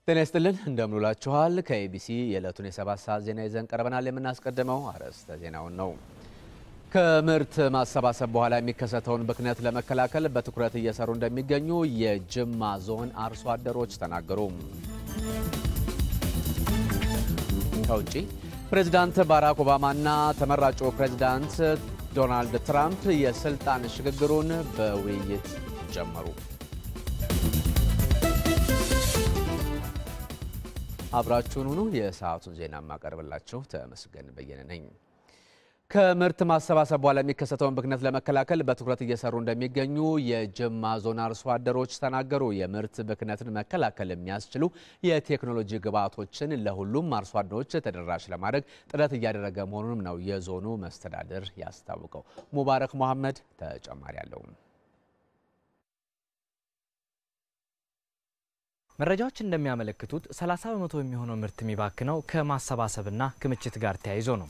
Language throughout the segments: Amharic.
ጤና ይስጥልን እንደምንላችኋል ከኤቢሲ የዕለቱን የሰባት ሰዓት ዜና ይዘን ቀርበናል። የምናስቀድመው አርዕስተ ዜናውን ነው። ከምርት ማሰባሰብ በኋላ የሚከሰተውን ብክነት ለመከላከል በትኩረት እየሰሩ እንደሚገኙ የጅማ ዞን አርሶ አደሮች ተናገሩ። ከውጪ ፕሬዝዳንት ባራክ ኦባማና ተመራጩ ፕሬዝዳንት ዶናልድ ትራምፕ የስልጣን ሽግግሩን በውይይት ጀመሩ። አብራችሁን ሁኑ። የሰዓቱን ዜና ማቀርብላችሁ ተመስገን በየነ ነኝ። ከምርት ማሰባሰብ በኋላ የሚከሰተውን ብክነት ለመከላከል በትኩረት እየሰሩ እንደሚገኙ የጅማ ዞን አርሶ አደሮች ተናገሩ። የምርት ብክነትን መከላከል የሚያስችሉ የቴክኖሎጂ ግብዓቶችን ለሁሉም አርሶ አደሮች ተደራሽ ለማድረግ ጥረት እያደረገ መሆኑንም ነው የዞኑ መስተዳድር ያስታወቀው። ሙባረክ መሐመድ ተጨማሪ አለው። መረጃዎች እንደሚያመለክቱት 30 በመቶ የሚሆነው ምርት የሚባክነው ከማሰባሰብና ክምችት ጋር ተያይዞ ነው።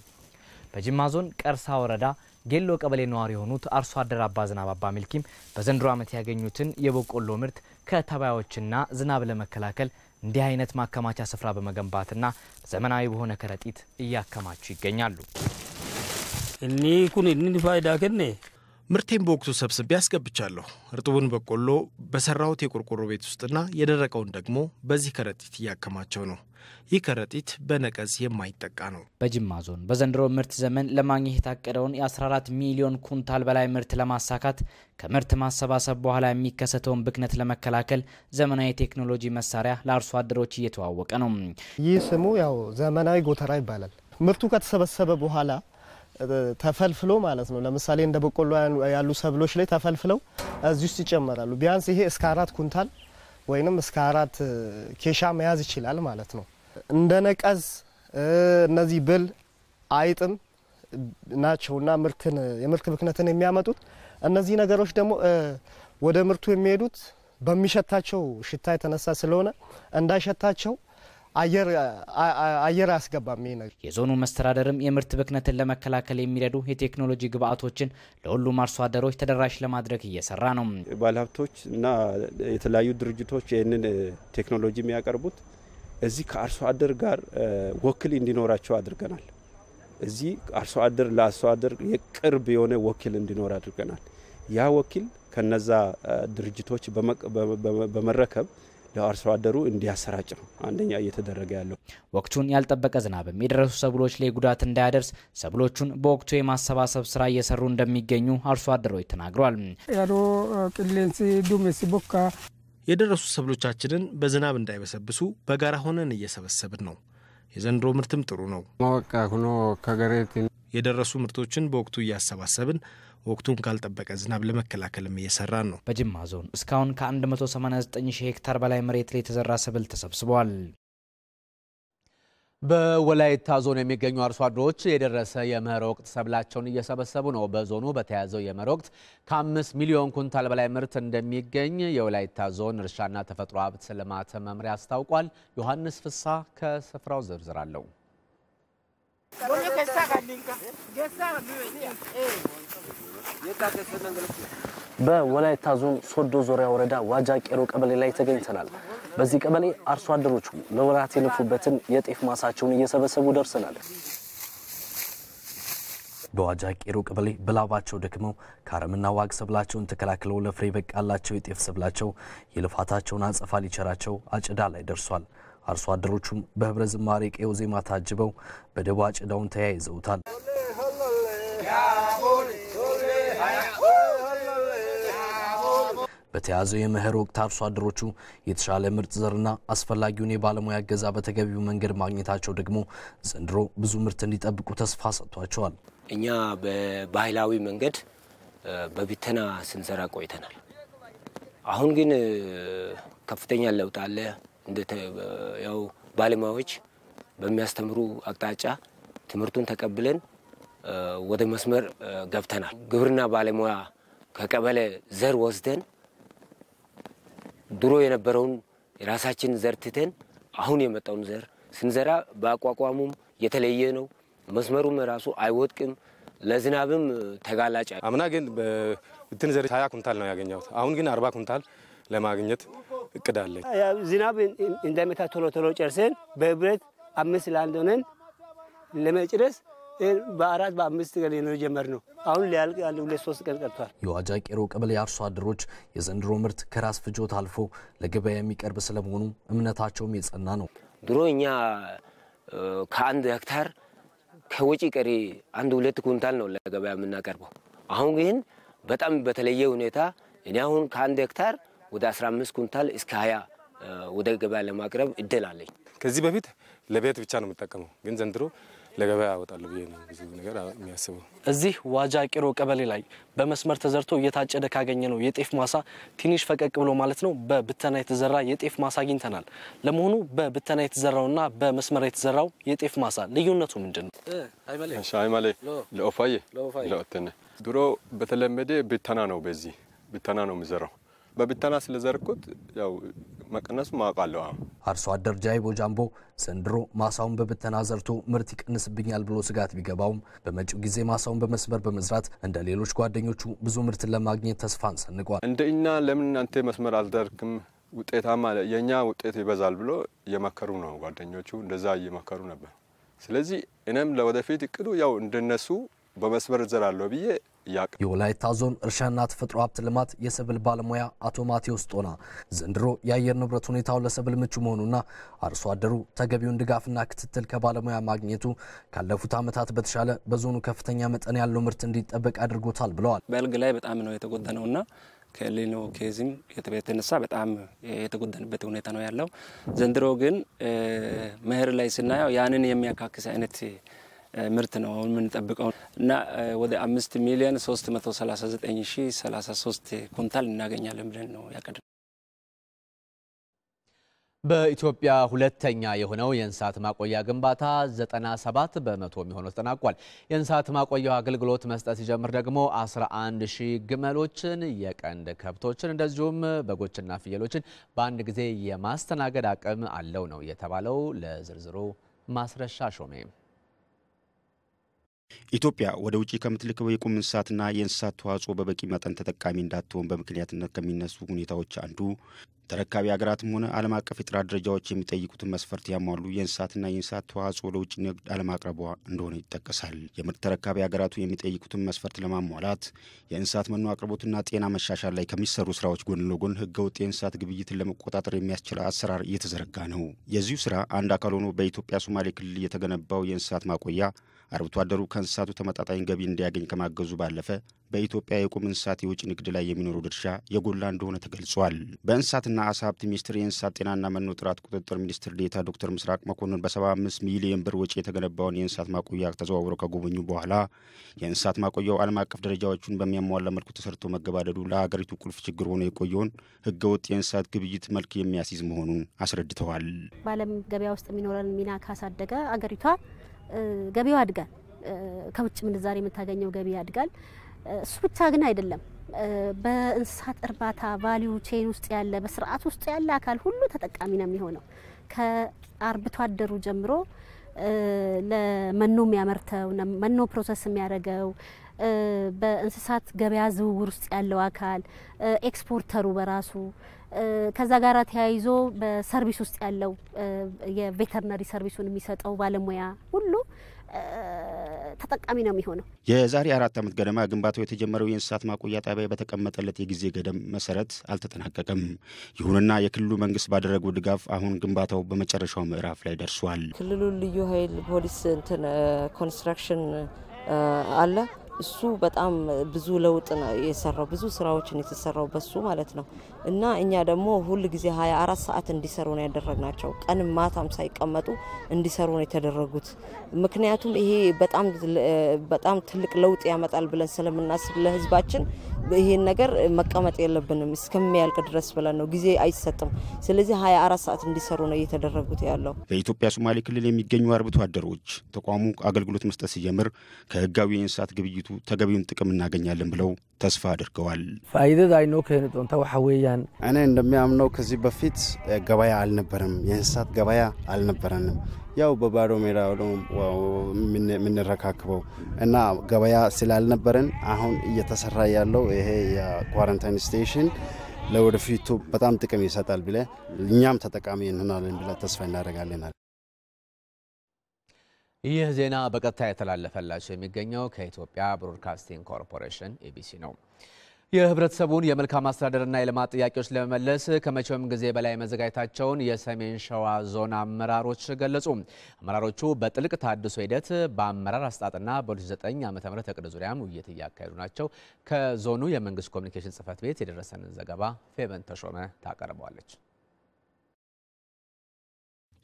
በጅማ ዞን ቀርሳ ወረዳ ጌሎ ቀበሌ ነዋሪ የሆኑት አርሶ አደር አባዝናብ አባ ሚልኪም በዘንድሮ ዓመት ያገኙትን የበቆሎ ምርት ከተባዮችና ዝናብ ለመከላከል እንዲህ አይነት ማከማቻ ስፍራ በመገንባትና ዘመናዊ በሆነ ከረጢት እያከማቹ ይገኛሉ። እኒ ኩን እኒ ፋይዳ ከነ ምርቴን በወቅቱ ሰብስቤ ያስገብቻለሁ። እርጥቡን በቆሎ በሰራውት የቆርቆሮ ቤት ውስጥና የደረቀውን ደግሞ በዚህ ከረጢት እያከማቸው ነው። ይህ ከረጢት በነቀዝ የማይጠቃ ነው። በጅማ ዞን በዘንድሮ ምርት ዘመን ለማግኘት የታቀደውን የ14 ሚሊዮን ኩንታል በላይ ምርት ለማሳካት ከምርት ማሰባሰብ በኋላ የሚከሰተውን ብክነት ለመከላከል ዘመናዊ ቴክኖሎጂ መሳሪያ ለአርሶ አደሮች እየተዋወቀ ነው። ይህ ስሙ ያው ዘመናዊ ጎተራ ይባላል። ምርቱ ከተሰበሰበ በኋላ ተፈልፍሎ ማለት ነው። ለምሳሌ እንደ በቆሎ ያሉ ሰብሎች ላይ ተፈልፍለው እዚህ ውስጥ ይጨመራሉ። ቢያንስ ይሄ እስከ 4 ኩንታል ወይንም እስከ 4 ኬሻ መያዝ ይችላል ማለት ነው። እንደ ነቀዝ እነዚህ ብል አይጥም ናቸውና የምርት ብክነትን የሚያመጡት እነዚህ ነገሮች ደግሞ ወደ ምርቱ የሚሄዱት በሚሸታቸው ሽታ የተነሳ ስለሆነ እንዳይሸታቸው አየር ያስገባም ይሄ ነገር። የዞኑ መስተዳደርም የምርት ብክነትን ለመከላከል የሚረዱ የቴክኖሎጂ ግብዓቶችን ለሁሉም አርሶ አደሮች ተደራሽ ለማድረግ እየሰራ ነው። ባለሀብቶች እና የተለያዩ ድርጅቶች ይህንን ቴክኖሎጂ የሚያቀርቡት እዚህ ከአርሶ አደር ጋር ወኪል እንዲኖራቸው አድርገናል። እዚህ አርሶ አደር ለአርሶ አደር የቅርብ የሆነ ወኪል እንዲኖር አድርገናል። ያ ወኪል ከነዛ ድርጅቶች በመረከብ ለአርሶ አደሩ እንዲያሰራጭ ነው አንደኛ እየተደረገ ያለው። ወቅቱን ያልጠበቀ ዝናብም የደረሱ ሰብሎች ላይ ጉዳት እንዳያደርስ ሰብሎቹን በወቅቱ የማሰባሰብ ስራ እየሰሩ እንደሚገኙ አርሶ አደሮች ተናግረዋል። ያሮ ቅሌንሲ ዱሜሲ ቦካ የደረሱ ሰብሎቻችንን በዝናብ እንዳይበሰብሱ በጋራ ሆነን እየሰበሰብን ነው። የዘንድሮ ምርትም ጥሩ ነው። ማወቃ ሆኖ ከገሬት የደረሱ ምርቶችን በወቅቱ እያሰባሰብን ወቅቱን ካልጠበቀ ዝናብ ለመከላከልም እየሰራን ነው። በጅማ ዞን እስካሁን ከ189,000 ሄክታር በላይ መሬት ላይ የተዘራ ሰብል ተሰብስቧል። በወላይታ ዞን የሚገኙ አርሶ አደሮች የደረሰ የመኸር ወቅት ሰብላቸውን እየሰበሰቡ ነው። በዞኑ በተያዘው የመኸር ወቅት ከ5 ሚሊዮን ኩንታል በላይ ምርት እንደሚገኝ የወላይታ ዞን እርሻና ተፈጥሮ ሀብት ልማት መምሪያ አስታውቋል። ዮሐንስ ፍሳ ከስፍራው ዝርዝር አለው። በወላይታ ዞን ሶዶ ዙሪያ ወረዳ ዋጃ ቄሮ ቀበሌ ላይ ተገኝተናል። በዚህ ቀበሌ አርሶ አደሮቹ ለወራት የለፉበትን የጤፍ ማሳቸውን እየሰበሰቡ ደርሰናል። በዋጃ ቄሮ ቀበሌ በላባቸው ደክመው ካረምና ዋግ ሰብላቸውን ተከላክለው ለፍሬ በቃላቸው የጤፍ ሰብላቸው የልፋታቸውን አጸፋ ሊቸራቸው አጭዳ ላይ ደርሷል። አርሶ አደሮቹም በህብረ ዝማሬ ቀዮ ዜማ ታጅበው በደቦ አጭዳውን ተያይዘውታል። በተያዘው የመኸር ወቅት አርሶ አደሮቹ የተሻለ ምርጥ ዘርና አስፈላጊውን የባለሙያ እገዛ በተገቢው መንገድ ማግኘታቸው ደግሞ ዘንድሮ ብዙ ምርት እንዲጠብቁ ተስፋ ሰጥቷቸዋል። እኛ በባህላዊ መንገድ በቢተና ስንሰራ ቆይተናል። አሁን ግን ከፍተኛ ለውጥ አለ። ያው ባለሙያዎች በሚያስተምሩ አቅጣጫ ትምህርቱን ተቀብለን ወደ መስመር ገብተናል። ግብርና ባለሙያ ከቀበሌ ዘር ወስደን ድሮ የነበረውን የራሳችን ዘር ትተን አሁን የመጣውን ዘር ስንዘራ በአቋቋሙም የተለየ ነው። መስመሩም ራሱ አይወድቅም፣ ለዝናብም ተጋላጭ። አምና ግን በእንትን ዘር 20 ኩንታል ነው ያገኘሁት። አሁን ግን 40 ኩንታል ለማግኘት እቅድ አለኝ። ዝናብ እንደመታ ቶሎ ጨርሰን በህብረት 5 ለአንድ ሆነን ለመጨረስ በ4 በ5 ቀን ነው የጀመርነው። አሁን ሊያልቅ ያለው 2-3 ቀን ቀርቷል። የዋጃ ቄሮ ቀበሌ አርሶ አደሮች የዘንድሮ ምርት ከራስ ፍጆታ አልፎ ለገበያ የሚቀርብ ስለመሆኑ እምነታቸውም የጸና ነው። ድሮ እኛ ከአንድ ሄክታር ከወጪ ቀሪ 1-2 ኩንታል ነው ለገበያ የምናቀርበው። አሁን ግን በጣም በተለየ ሁኔታ እኔ አሁን ከአንድ ሄክታር ወደ 15 ኩንታል እስከ 20 ወደ ገበያ ለማቅረብ እድል አለኝ። ከዚህ በፊት ለቤት ብቻ ነው የምጠቀመው፣ ግን ዘንድሮ ለገበያ አወጣለሁ ብዬ ነው ብዙ ነገር የሚያስበው። እዚህ ዋጃ ቄሮ ቀበሌ ላይ በመስመር ተዘርቶ እየታጨደ ካገኘ ነው የጤፍ ማሳ ትንሽ ፈቀቅ ብሎ ማለት ነው በብተና የተዘራ የጤፍ ማሳ አግኝተናል። ለመሆኑ በብተና የተዘራውና በመስመር የተዘራው የጤፍ ማሳ ልዩነቱ ምንድነው? አይማሌ ለኦፋዬ ለኦተነ ድሮ በተለመደ ብተና ነው፣ በዚህ ብተና ነው የሚዘራው። በብተና ስለዘርኩት ያው መቀነሱ ማውቃለሁ። አርሶ አደር ጃይቦ ጃምቦ ዘንድሮ ማሳውን በብተና ዘርቶ ምርት ይቀንስብኛል ብሎ ስጋት ቢገባውም በመጪው ጊዜ ማሳውን በመስመር በመዝራት እንደ ሌሎች ጓደኞቹ ብዙ ምርት ለማግኘት ተስፋን ሰንቋል። እንደኛ ለምን አንተ መስመር አልዘርክም ውጤታማ የኛ ውጤት ይበዛል ብሎ እየመከሩ ነው ጓደኞቹ፣ እንደዛ እየመከሩ ነበር። ስለዚህ እኔም ለወደፊት እቅዱ ያው እንደነሱ በመስመር ዘራለሁ ብዬ የወላይታ ዞን እርሻና ተፈጥሮ ሀብት ልማት የሰብል ባለሙያ አቶ ማቴዎስ ጦና ዘንድሮ የአየር ንብረት ሁኔታው ለሰብል ምቹ መሆኑና አርሶ አደሩ ተገቢውን ድጋፍና ክትትል ከባለሙያ ማግኘቱ ካለፉት ዓመታት በተሻለ በዞኑ ከፍተኛ መጠን ያለው ምርት እንዲጠበቅ አድርጎታል ብለዋል። በልግ ላይ በጣም ነው የተጎዳነውና ከሌሎ ከዚህም የተነሳ በጣም የተጎዳንበት ሁኔታ ነው ያለው። ዘንድሮ ግን መኸር ላይ ስናየው ያንን የሚያካክስ አይነት ምርት ነው አሁን የምንጠብቀው እና ወደ 5,339,033 ኩንታል እናገኛለን ብለን ነው ያቀድነው። በኢትዮጵያ ሁለተኛ የሆነው የእንስሳት ማቆያ ግንባታ 97 በመቶ የሚሆነው ተጠናቋል። የእንስሳት ማቆያው አገልግሎት መስጠት ሲጀምር ደግሞ 11,000 ግመሎችን፣ የቀንድ ከብቶችን እንደዚሁም በጎችና ፍየሎችን በአንድ ጊዜ የማስተናገድ አቅም አለው ነው የተባለው። ለዝርዝሩ ማስረሻ ሾሜ። ኢትዮጵያ ወደ ውጪ ከምትልከው የቁም እንስሳትና የእንስሳት ተዋጽኦ በበቂ መጠን ተጠቃሚ እንዳትሆን በምክንያትነት ከሚነሱ ሁኔታዎች አንዱ ተረካቢ ሀገራትም ሆነ ዓለም አቀፍ የጥራት ደረጃዎች የሚጠይቁትን መስፈርት ያሟሉ የእንስሳትና የእንስሳት ተዋጽኦ ለውጭ ንግድ አለማቅረቧ እንደሆነ ይጠቀሳል። የምርት ተረካቢ ሀገራቱ የሚጠይቁትን መስፈርት ለማሟላት የእንስሳት መኖ አቅርቦትና ጤና መሻሻል ላይ ከሚሰሩ ስራዎች ጎን ለጎን ህገወጥ የእንስሳት ግብይትን ለመቆጣጠር የሚያስችል አሰራር እየተዘረጋ ነው። የዚሁ ስራ አንድ አካል ሆኖ በኢትዮጵያ ሶማሌ ክልል የተገነባው የእንስሳት ማቆያ አርብቶ አደሩ ከእንስሳቱ ተመጣጣኝ ገቢ እንዲያገኝ ከማገዙ ባለፈ በኢትዮጵያ የቁም እንስሳት የውጭ ንግድ ላይ የሚኖረው ድርሻ የጎላ እንደሆነ ተገልጿል። በእንስሳትና ዓሳ ሀብት ሚኒስቴር የእንስሳት ጤናና መኖ ጥራት ቁጥጥር ሚኒስትር ዴኤታ ዶክተር ምስራቅ መኮንን በ75 ሚሊዮን ብር ወጪ የተገነባውን የእንስሳት ማቆያ ተዘዋውረው ከጎበኙ በኋላ የእንስሳት ማቆያው ዓለም አቀፍ ደረጃዎቹን በሚያሟላ መልኩ ተሰርቶ መገባደዱ ለሀገሪቱ ቁልፍ ችግር ሆኖ የቆየውን ህገወጥ የእንስሳት ግብይት መልክ የሚያስይዝ መሆኑን አስረድተዋል። በዓለም ገበያ ውስጥ የሚኖረን ሚና ካሳደገ አገሪቷ ገበያው ያድጋል። ከውጭ ምንዛሬ የምታገኘው ገበያ ያድጋል። እሱ ብቻ ግን አይደለም። በእንስሳት እርባታ ቫልዩ ቼን ውስጥ ያለ በስርዓት ውስጥ ያለ አካል ሁሉ ተጠቃሚ ነው የሚሆነው። ከአርብቶ አደሩ ጀምሮ ለመኖ የሚያመርተው መኖ ፕሮሰስ የሚያደርገው በእንስሳት ገበያ ዝውውር ውስጥ ያለው አካል ኤክስፖርተሩ በራሱ ከዛ ጋር ተያይዞ በሰርቪስ ውስጥ ያለው የቬተርነሪ ሰርቪሱን የሚሰጠው ባለሙያ ሁሉ ተጠቃሚ ነው የሚሆነው። የዛሬ 4 ዓመት ገደማ ግንባታው የተጀመረው የእንስሳት ማቆያ ጣቢያ በተቀመጠለት የጊዜ ገደብ መሰረት አልተጠናቀቀም። ይሁንና የክልሉ መንግስት ባደረገው ድጋፍ አሁን ግንባታው በመጨረሻው ምዕራፍ ላይ ደርሷል። ክልሉ ልዩ ኃይል ፖሊስ ኮንስትራክሽን አለ። እሱ በጣም ብዙ ለውጥ ነው የሰራው፣ ብዙ ስራዎችን የተሰራው በሱ ማለት ነው። እና እኛ ደግሞ ሁሉ ጊዜ 24 ሰዓት እንዲሰሩ ነው ያደረግናቸው። ቀን ማታም ሳይቀመጡ እንዲሰሩ ነው የተደረጉት። ምክንያቱም ይሄ በጣም ትልቅ ለውጥ ያመጣል ብለን ስለምናስብ ለህዝባችን ይሄን ነገር መቀመጥ የለብንም እስከሚያልቅ ድረስ ብለን ነው፣ ጊዜ አይሰጥም። ስለዚህ 24 ሰዓት እንዲሰሩ ነው እየተደረጉት ያለው። በኢትዮጵያ ሶማሌ ክልል የሚገኙ አርብቶ አደሮች ተቋሙ አገልግሎት መስጠት ሲጀምር ከህጋዊ የእንስሳት ግብይቱ ተገቢውን ጥቅም እናገኛለን ብለው ተስፋ አድርገዋል። ፋይዳው አይኖ ከነጦንታ ወሐወያን እኔ እንደሚያምነው ከዚህ በፊት ገበያ አልነበረም፣ የእንስሳት ገበያ አልነበረንም። ያው በባዶ ሜዳ ነው የምንረካክበው እና ገበያ ስላልነበረን አሁን እየተሰራ ያለው ይሄ የኳረንታይን ስቴሽን ለወደፊቱ በጣም ጥቅም ይሰጣል ብለ እኛም ተጠቃሚ እንሆናለን ብለ ተስፋ እናደርጋለን። ይህ ዜና በቀጥታ የተላለፈላችሁ የሚገኘው ከኢትዮጵያ ብሮድካስቲንግ ኮርፖሬሽን ኢቢሲ ነው። የህብረተሰቡን የመልካም አስተዳደርና የልማት ጥያቄዎች ለመመለስ ከመቼውም ጊዜ በላይ መዘጋጀታቸውን የሰሜን ሸዋ ዞን አመራሮች ገለጹ። አመራሮቹ በጥልቅ ታድሶ ሂደት በአመራር አስጣጥና በ2009 ዓ.ም እቅድ ዙሪያም ውይይት እያካሄዱ ናቸው። ከዞኑ የመንግስት ኮሚኒኬሽን ጽህፈት ቤት የደረሰንን ዘገባ ፌበን ተሾመ ታቀርበዋለች።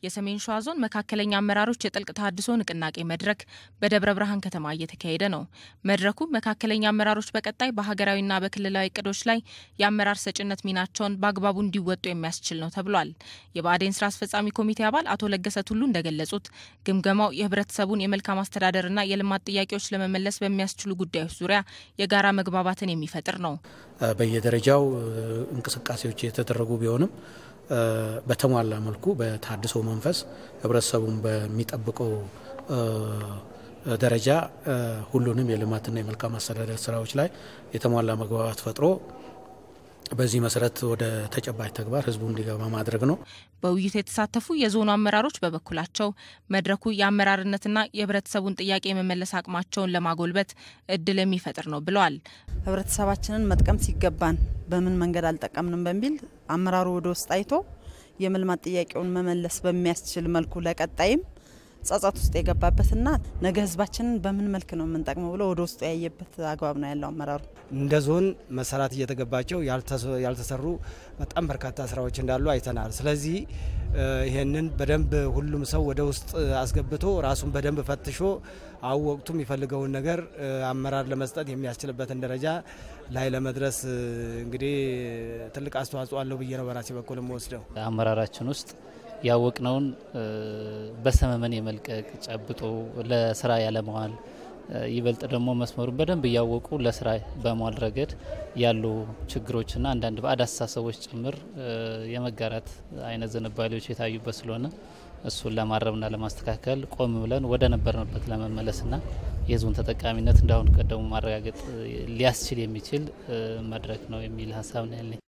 የሰሜን ሸዋ ዞን መካከለኛ አመራሮች የጥልቅ ተሃድሶ ንቅናቄ መድረክ በደብረ ብርሃን ከተማ እየተካሄደ ነው። መድረኩ መካከለኛ አመራሮች በቀጣይ በሀገራዊና በክልላዊ እቅዶች ላይ የአመራር ሰጭነት ሚናቸውን በአግባቡ እንዲወጡ የሚያስችል ነው ተብሏል። የብአዴን ስራ አስፈጻሚ ኮሚቴ አባል አቶ ለገሰ ቱሉ እንደገለጹት ግምገማው የህብረተሰቡን የመልካም አስተዳደርና የልማት ጥያቄዎች ለመመለስ በሚያስችሉ ጉዳዮች ዙሪያ የጋራ መግባባትን የሚፈጥር ነው። በየደረጃው እንቅስቃሴዎች የተደረጉ ቢሆንም በተሟላ መልኩ በታድሶ መንፈስ ህብረተሰቡን በሚጠብቀው ደረጃ ሁሉንም የልማትና የመልካም አስተዳደር ስራዎች ላይ የተሟላ መግባባት ፈጥሮ በዚህ መሰረት ወደ ተጨባጭ ተግባር ህዝቡ እንዲገባ ማድረግ ነው። በውይይቱ የተሳተፉ የዞኑ አመራሮች በበኩላቸው መድረኩ የአመራርነትና የህብረተሰቡን ጥያቄ የመመለስ አቅማቸውን ለማጎልበት እድል የሚፈጥር ነው ብለዋል። ህብረተሰባችንን መጥቀም ሲገባን በምን መንገድ አልጠቀምንም በሚል አመራሩ ወደ ውስጥ አይቶ የልማት ጥያቄውን መመለስ በሚያስችል መልኩ ለቀጣይም ጻጻት ውስጥ የገባበትና ነገ ህዝባችንን በምን መልክ ነው የምንጠቅመው ብሎ ወደ ውስጥ ያየበት አግባብ ነው ያለው። አመራሩ እንደ ዞን መሰራት እየተገባቸው ያልተሰሩ በጣም በርካታ ስራዎች እንዳሉ አይተናል። ስለዚህ ይሄንን በደንብ ሁሉም ሰው ወደ ውስጥ አስገብቶ ራሱን በደንብ ፈትሾ አወቅቱ የሚፈልገውን ነገር አመራር ለመስጠት የሚያስችልበትን ደረጃ ላይ ለመድረስ እንግዲህ ትልቅ አስተዋጽኦ አለው ብዬ ነው በራሴ በኩል ወስደው አመራራችን ውስጥ ያወቅነውን በሰመመን የመልቀቅ ጨብጦ ለስራ ያለመዋል ይበልጥ ደግሞ መስመሩን በደንብ ያወቁ ለስራ በመዋል ረገድ ያሉ ችግሮችና አንዳንድ ባዕድ አስተሳሰቦች ጭምር የመጋራት አይነት ዝንባሌዎች የታዩበት ስለሆነ እሱን ለማረምና ለማስተካከል ቆም ብለን ወደ ነበርንበት ለመመለስና የዞን ተጠቃሚነት እንዳሁን ቀደሙ ማረጋገጥ ሊያስችል የሚችል መድረክ ነው የሚል ሀሳብ ነው ያለኝ።